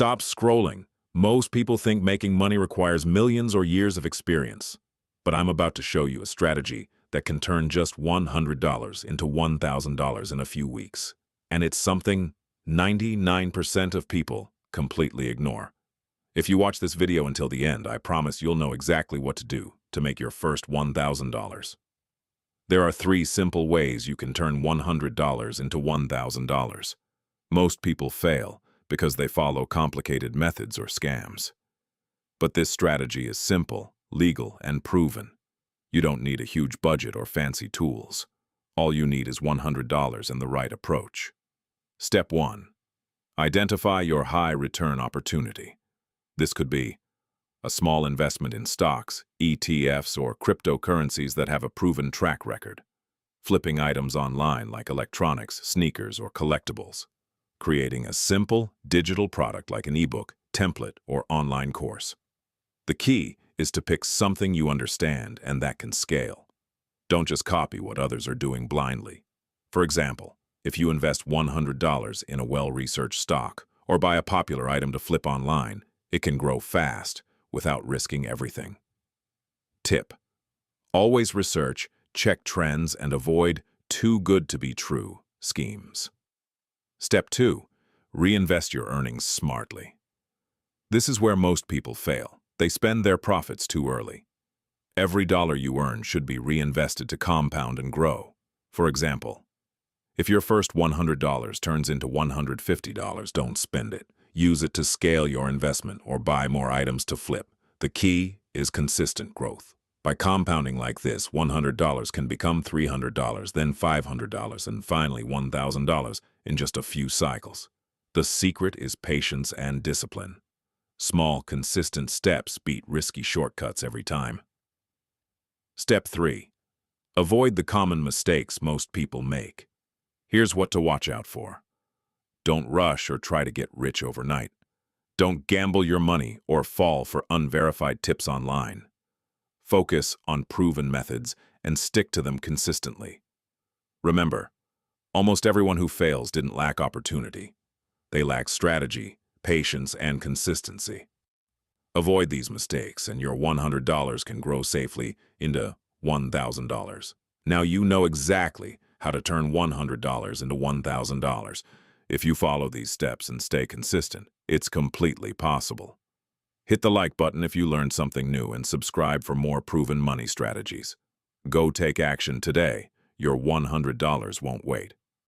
Stop scrolling. Most people think making money requires millions or years of experience. But I'm about to show you a strategy that can turn just $100 into $1,000 in a few weeks. And it's something 99% of people completely ignore. If you watch this video until the end, I promise you'll know exactly what to do to make your first $1,000. There are 3 simple ways you can turn $100 into $1,000. Most people fail because they follow complicated methods or scams. But this strategy is simple, legal, and proven. You don't need a huge budget or fancy tools. All you need is $100 and the right approach. Step 1. Identify your high return opportunity. This could be a small investment in stocks, ETFs, or cryptocurrencies that have a proven track record. Flipping items online like electronics, sneakers, or collectibles. Creating a simple digital product like an ebook, template, or online course. The key is to pick something you understand and that can scale. Don't just copy what others are doing blindly. For example, if you invest $100 in a well-researched stock or buy a popular item to flip online, it can grow fast without risking everything. Tip: always research, check trends, and avoid too good to be true schemes. Step 2. Reinvest your earnings smartly. This is where most people fail. They spend their profits too early. Every dollar you earn should be reinvested to compound and grow. For example, if your first $100 turns into $150, don't spend it. Use it to scale your investment or buy more items to flip. The key is consistent growth. By compounding like this, $100 can become $300, then $500, and finally $1,000 in just a few cycles. The secret is patience and discipline. Small, consistent steps beat risky shortcuts every time. Step 3. Avoid the common mistakes most people make. Here's what to watch out for. Don't rush or try to get rich overnight. Don't gamble your money or fall for unverified tips online. Focus on proven methods and stick to them consistently. Remember, almost everyone who fails didn't lack opportunity. They lack strategy, patience, and consistency. Avoid these mistakes, and your $100 can grow safely into $1,000. Now you know exactly how to turn $100 into $1,000. If you follow these steps and stay consistent, it's completely possible. Hit the like button if you learned something new and subscribe for more proven money strategies. Go take action today. Your $100 won't wait.